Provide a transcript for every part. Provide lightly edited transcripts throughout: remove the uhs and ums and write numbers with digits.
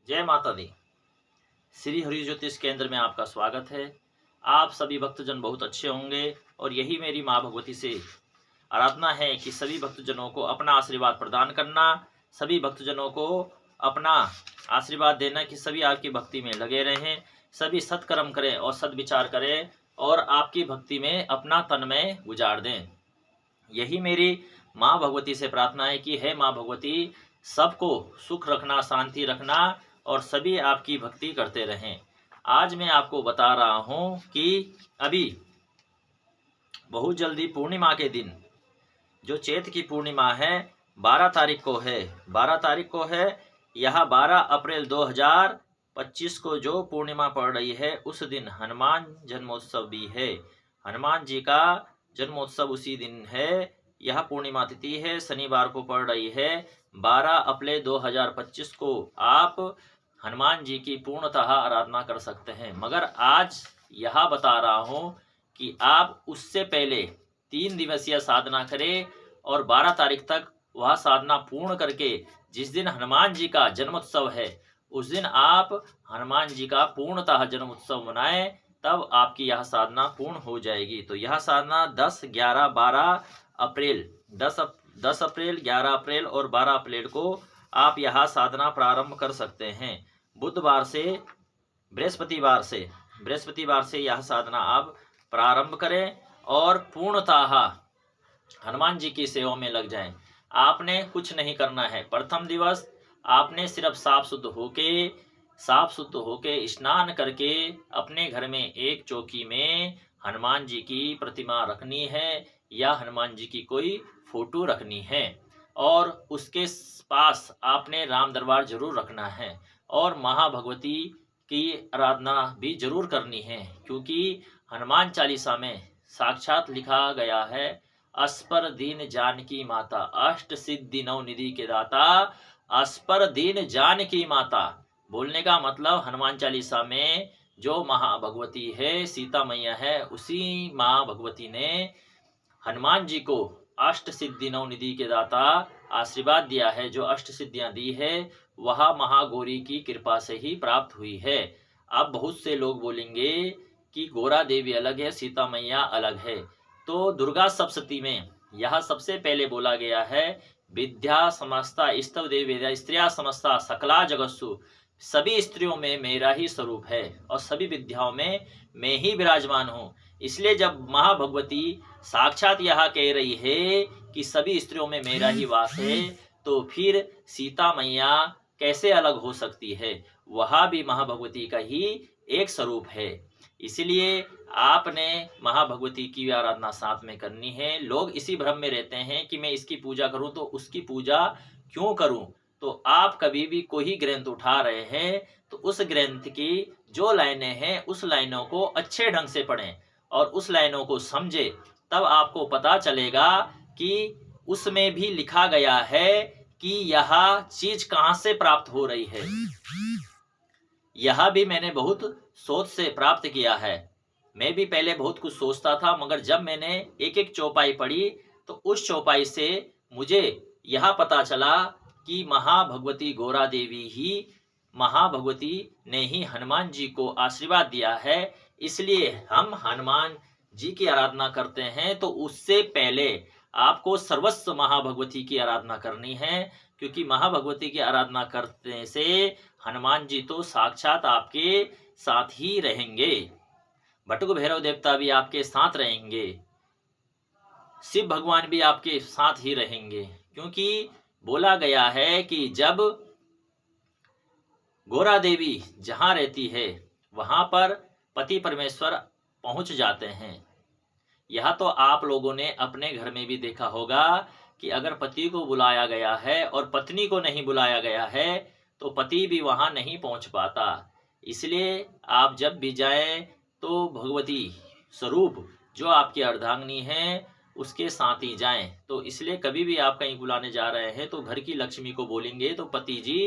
जय माता दी। श्री हरि ज्योतिष केंद्र में आपका स्वागत है। आप सभी भक्तजन बहुत अच्छे होंगे और यही मेरी माँ भगवती से आराधना है कि सभी भक्तजनों को अपना आशीर्वाद प्रदान करना, सभी भक्तजनों को अपना आशीर्वाद देना कि सभी आपकी भक्ति में लगे रहें, सभी सत्कर्म करें और सद्विचार करें और आपकी भक्ति में अपना तन्मय गुजार दें। यही मेरी माँ भगवती से प्रार्थना है कि हे माँ भगवती, सबको सुख रखना, शांति रखना और सभी आपकी भक्ति करते रहें। आज मैं आपको बता रहा हूँ कि अभी बहुत जल्दी पूर्णिमा के दिन, जो चैत की पूर्णिमा है 12 तारीख को है, 12 तारीख को है। यह 12 अप्रैल 2025 को जो पूर्णिमा पड़ रही है उस दिन हनुमान जन्मोत्सव भी है। हनुमान जी का जन्मोत्सव उसी दिन है। यह पूर्णिमा तिथि है, शनिवार को पड़ रही है। 12 अप्रैल 2025 को आप हनुमान जी की पूर्णतः आराधना कर सकते हैं। मगर आज यह बता रहा हूँ कि आप उससे पहले 3 दिवसीय साधना करें और 12 तारीख तक वह साधना पूर्ण करके जिस दिन हनुमान जी का जन्मोत्सव है उस दिन आप हनुमान जी का पूर्णतः जन्मोत्सव मनाएं, तब आपकी यह साधना पूर्ण हो जाएगी। तो यह साधना 10, 11, 12 अप्रैल 10 अप्रैल, 11 अप्रैल और 12 अप्रैल को आप यह साधना प्रारंभ कर सकते हैं। बुधवार से बृहस्पतिवार से यह साधना आप प्रारंभ करें और पूर्णतः हनुमान जी की सेवा में लग जाएं। आपने कुछ नहीं करना है। प्रथम दिवस आपने सिर्फ साफ शुद्ध होके स्नान करके अपने घर में एक चौकी में हनुमान जी की प्रतिमा रखनी है या हनुमान जी की कोई फोटो रखनी है और उसके पास आपने राम दरबार जरूर रखना है और महाभगवती की आराधना भी जरूर करनी है, क्योंकि हनुमान चालीसा में साक्षात लिखा गया है, अस्पर दीन जानकी माता, अष्ट सिद्धि नौ निधि के दाता, अस्पर दीन जानकी माता। बोलने का मतलब हनुमान चालीसा में जो महाभगवती है, सीता मैया है, उसी माँ भगवती ने हनुमान जी को अष्ट सिद्धि नौ निधि के दाता आशीर्वाद दिया है। जो अष्ट सिद्धियां दी है वह महागौरी की कृपा से ही प्राप्त हुई है। अब बहुत से लोग बोलेंगे कि गौरा देवी अलग है, सीता मैया अलग है। तो दुर्गा सप्तशती में यह सबसे पहले बोला गया है, विद्या समस्ता स्तव देवी स्त्रिया समस्ता सकला जगत्सु, सभी स्त्रियों में मेरा ही स्वरूप है और सभी विद्याओं में मैं ही विराजमान हूँ। इसलिए जब महाभगवती साक्षात यह कह रही है कि सभी स्त्रियों में मेरा ही वास है, तो फिर सीता मैया कैसे अलग हो सकती है? वह भी महाभगवती का ही एक स्वरूप है। इसलिए आपने महाभगवती की आराधना साथ में करनी है। लोग इसी भ्रम में रहते हैं कि मैं इसकी पूजा करूं तो उसकी पूजा क्यों करूं। तो आप कभी भी कोई ग्रंथ उठा रहे हैं तो उस ग्रंथ की जो लाइनें हैं उस लाइनों को अच्छे ढंग से पढ़ें और उस लाइनों को समझें, तब आपको पता चलेगा कि उसमें भी लिखा गया है कि यह चीज कहां से प्राप्त हो रही है। यह भी मैंने बहुत सोच से प्राप्त किया है। मैं भी पहले बहुत कुछ सोचता था, मगर जब मैंने एक एक चौपाई पढ़ी तो उस चौपाई से मुझे यह पता चला कि महाभगवती गौरा देवी ही, महाभगवती ने ही हनुमान जी को आशीर्वाद दिया है। इसलिए हम हनुमान जी की आराधना करते हैं तो उससे पहले आपको सर्वस्व महाभगवती की आराधना करनी है, क्योंकि महाभगवती की आराधना करने से हनुमान जी तो साक्षात आपके साथ ही रहेंगे, बटुक भैरव देवता भी आपके साथ रहेंगे, शिव भगवान भी आपके साथ ही रहेंगे। क्योंकि बोला गया है कि जब गौरा देवी जहां रहती है वहां पर पति परमेश्वर पहुंच जाते हैं। यह तो आप लोगों ने अपने घर में भी देखा होगा कि अगर पति को बुलाया गया है और पत्नी को नहीं बुलाया गया है तो पति भी वहां नहीं पहुंच पाता। इसलिए आप जब भी जाएं तो भगवती स्वरूप जो आपकी अर्धांगिनी है उसके साथ ही जाएं। तो इसलिए कभी भी आप कहीं बुलाने जा रहे हैं तो घर की लक्ष्मी को बोलेंगे तो पति जी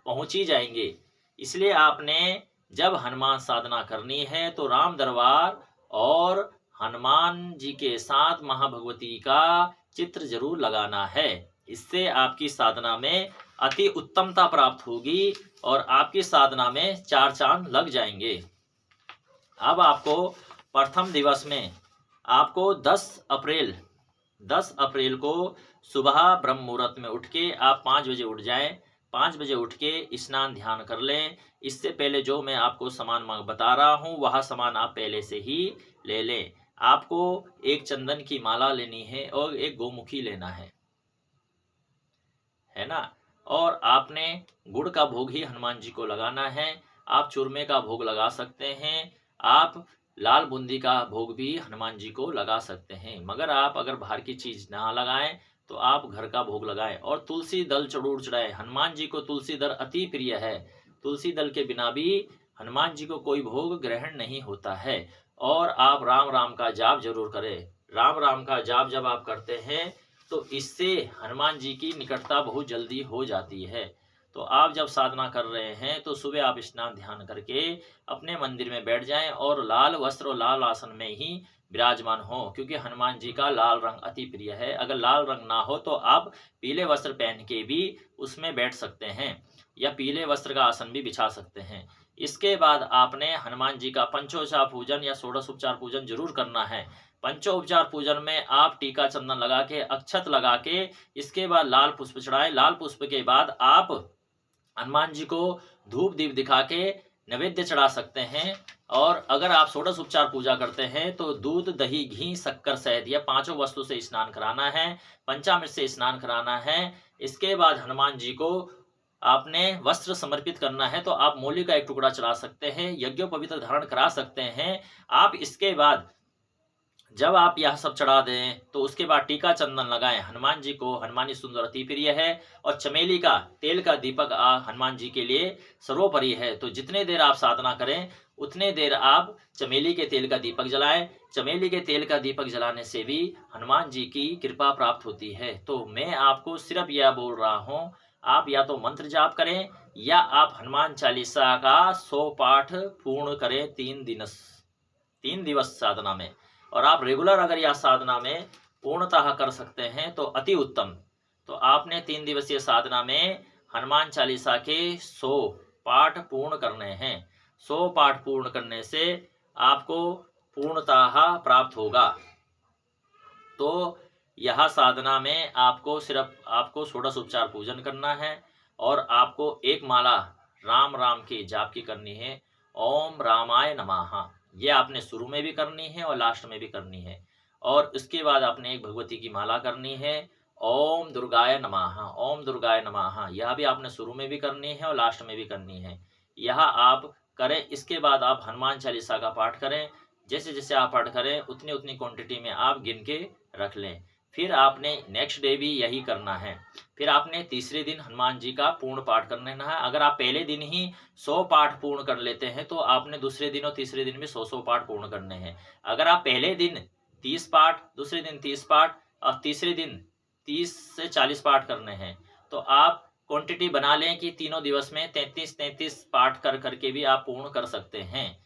पहुंच ही जाएंगे। इसलिए आपने जब हनुमान साधना करनी है तो राम दरबार और हनुमान जी के साथ महाभगवती का चित्र जरूर लगाना है। इससे आपकी साधना में अति उत्तमता प्राप्त होगी और आपकी साधना में 4 चांद लग जाएंगे। अब आपको प्रथम दिवस में आपको 10 अप्रैल को सुबह ब्रह्म मुहूर्त में उठ के आप 5 बजे उठ जाएं। 5 बजे उठ के स्नान ध्यान कर लें। इससे पहले जो मैं आपको सामान बता रहा हूँ वह सामान आप पहले से ही ले लें। आपको एक चंदन की माला लेनी है और एक गोमुखी लेना है ना। और आपने गुड़ का भोग ही हनुमान जी को लगाना है। आप चूरमे का भोग लगा सकते हैं, आप लाल बूंदी का भोग भी हनुमान जी को लगा सकते हैं। मगर आप अगर बाहर की चीज ना लगाएं तो आप घर का भोग लगाएं। और तुलसी दल जरूर चढ़ाएं। हनुमान जी को तुलसी दल अति प्रिय है। तुलसी दल के बिना भी हनुमान जी को कोई भोग ग्रहण नहीं होता है। और आप राम राम का जाप जरूर करें। राम राम का जाप जब आप करते हैं तो इससे हनुमान जी की निकटता बहुत जल्दी हो जाती है। तो आप जब साधना कर रहे हैं तो सुबह आप स्नान ध्यान करके अपने मंदिर में बैठ जाएं और लाल वस्त्र और लाल आसन में ही विराजमान हो, क्योंकि हनुमान जी का लाल रंग अति प्रिय है। अगर लाल रंग ना हो तो आप पीले वस्त्र पहन के भी उसमें बैठ सकते हैं या पीले वस्त्र का आसन भी बिछा सकते हैं। इसके बाद आपने हनुमान जी का पंचोपचार पूजन या षोडशोपचार पूजन जरूर करना है। पंचोपचार पूजन में आप टीका चंदन लगा के, अक्षत लगा के, इसके बाद लाल पुष्प चढ़ाएं। लाल पुष्प के बाद आप हनुमान जी को धूप दीप दिखा के नैवेद्य चढ़ा सकते हैं। और अगर आप षोडश उपचार पूजा करते हैं तो दूध, दही, घी, शक्कर, शहद या 5 वस्तु से स्नान कराना है, पंचामृत से स्नान कराना है। इसके बाद हनुमान जी को आपने वस्त्र समर्पित करना है तो आप मौली का एक टुकड़ा चढ़ा सकते हैं, यज्ञोपवीत धारण करा सकते हैं। आप इसके बाद जब आप यह सब चढ़ा दें तो उसके बाद टीका चंदन लगाएं। हनुमान जी को हनुमानी सुंदर अति प्रिय है और चमेली का तेल का दीपक हनुमान जी के लिए सर्वोपरि है। तो जितने देर आप साधना करें उतने देर आप चमेली के तेल का दीपक जलाएं। चमेली के तेल का दीपक जलाने से भी हनुमान जी की कृपा प्राप्त होती है। तो मैं आपको सिर्फ यह बोल रहा हूँ, आप या तो मंत्र जाप करें या आप हनुमान चालीसा का 100 पाठ पूर्ण करें 3 दिवस साधना में। और आप रेगुलर अगर यह साधना में पूर्णतः कर सकते हैं तो अति उत्तम। तो आपने 3 दिवसीय साधना में हनुमान चालीसा के 100 पाठ पूर्ण करने हैं। 100 पाठ पूर्ण करने से आपको पूर्णतः प्राप्त होगा। तो यह साधना में आपको षोडश उपचार पूजन करना है और आपको एक माला राम राम के जाप की करनी है। ओम रामाय नमः, ये आपने शुरू में भी करनी है और लास्ट में भी करनी है। और इसके बाद आपने एक भगवती की माला करनी है, ओम दुर्गाय नमः, ओम दुर्गाय नमः, यह भी आपने शुरू में भी करनी है और लास्ट में भी करनी है। यह आप करें। इसके बाद आप हनुमान चालीसा का पाठ करें। जैसे जैसे आप पाठ करें उतनी उतनी क्वांटिटी में आप गिन के रख लें। फिर आपने नेक्स्ट डे भी यही करना है। फिर आपने तीसरे दिन हनुमान जी का पूर्ण पाठ करना है। अगर आप पहले दिन ही 100 पाठ पूर्ण कर लेते हैं तो आपने दूसरे दिन और तीसरे दिन भी 100 पाठ पूर्ण करने हैं। अगर आप पहले दिन 30 पाठ, दूसरे दिन 30 पाठ और तीसरे दिन 30 से 40 पाठ करने हैं तो आप क्वांटिटी बना लें कि तीनों दिवस में 33 पाठ कर करके भी आप पूर्ण कर सकते हैं,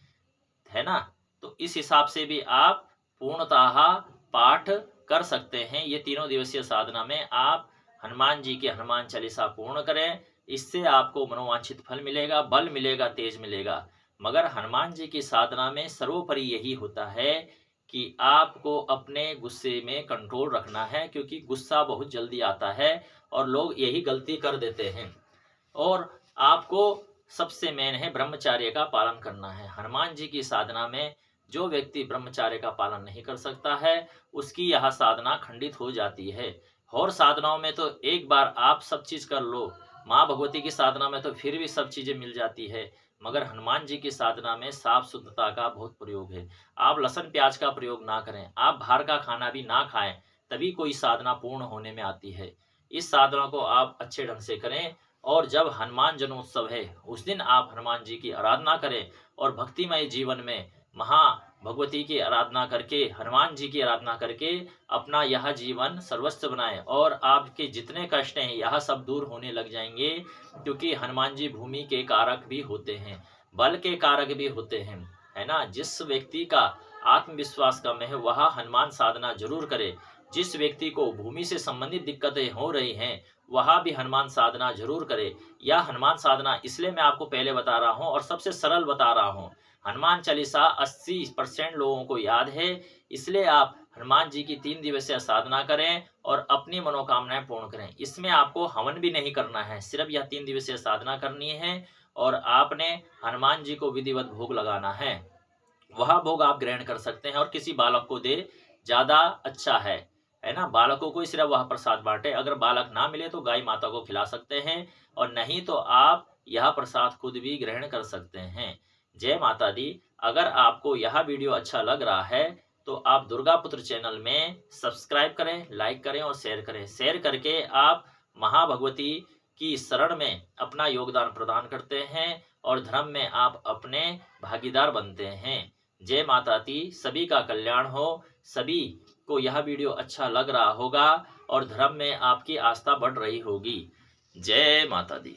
है ना। तो इस हिसाब से भी आप पूर्णतः पाठ कर सकते हैं। ये तीनों दिवसीय साधना में आप हनुमान जी की हनुमान चालीसा पूर्ण करें। इससे आपको मनोवांछित फल मिलेगा, बल मिलेगा, तेज मिलेगा। मगर हनुमान जी की साधना में सर्वोपरि यही होता है कि आपको अपने गुस्से में कंट्रोल रखना है, क्योंकि गुस्सा बहुत जल्दी आता है और लोग यही गलती कर देते हैं। और आपको सबसे मेन है ब्रह्मचर्य का पालन करना है। हनुमान जी की साधना में जो व्यक्ति ब्रह्मचर्य का पालन नहीं कर सकता है उसकी यह साधना खंडित हो जाती है। और साधनाओं में तो एक बार आप सब चीज कर लो, माँ भगवती की साधना में तो फिर भी सब चीजें मिल जाती है, मगर हनुमान जी की साधना में साफ शुद्धता का बहुत प्रयोग है। आप लहसुन प्याज का प्रयोग ना करें, आप बाहर का खाना भी ना खाएं, तभी कोई साधना पूर्ण होने में आती है। इस साधना को आप अच्छे ढंग से करें और जब हनुमान जन्मोत्सव है उस दिन आप हनुमान जी की आराधना करें और भक्तिमय जीवन में महा भगवती की आराधना करके, हनुमान जी की आराधना करके अपना यह जीवन सर्वस्व बनाएं और आपके जितने कष्ट हैं यह सब दूर होने लग जाएंगे। क्योंकि हनुमान जी भूमि के कारक भी होते हैं, बल के कारक भी होते हैं, है ना। जिस व्यक्ति का आत्मविश्वास कम है वह हनुमान साधना जरूर करे। जिस व्यक्ति को भूमि से संबंधित दिक्कतें हो रही हैं वहाँ भी हनुमान साधना जरूर करें। यह हनुमान साधना इसलिए मैं आपको पहले बता रहा हूँ और सबसे सरल बता रहा हूँ। हनुमान चालीसा 80% लोगों को याद है, इसलिए आप हनुमान जी की 3 दिवसीय साधना करें और अपनी मनोकामनाएं पूर्ण करें। इसमें आपको हवन भी नहीं करना है, सिर्फ यह 3 दिवसीय साधना करनी है और आपने हनुमान जी को विधिवत भोग लगाना है। वह भोग आप ग्रहण कर सकते हैं और किसी बालक को दे, ज्यादा अच्छा है ना। बालकों को ही सिर्फ वह प्रसाद बांटे। अगर बालक ना मिले तो गाय माता को खिला सकते हैं और नहीं तो आप यह प्रसाद खुद भी ग्रहण कर सकते हैं। जय माता दी। अगर आपको यह वीडियो अच्छा लग रहा है तो आप दुर्गा पुत्र चैनल में सब्सक्राइब करें, लाइक करें और शेयर करें। शेयर करके आप महाभगवती की शरण में अपना योगदान प्रदान करते हैं और धर्म में आप अपने भागीदार बनते हैं। जय माता दी। सभी का कल्याण हो। सभी को यह वीडियो अच्छा लग रहा होगा और धर्म में आपकी आस्था बढ़ रही होगी। जय माता दी।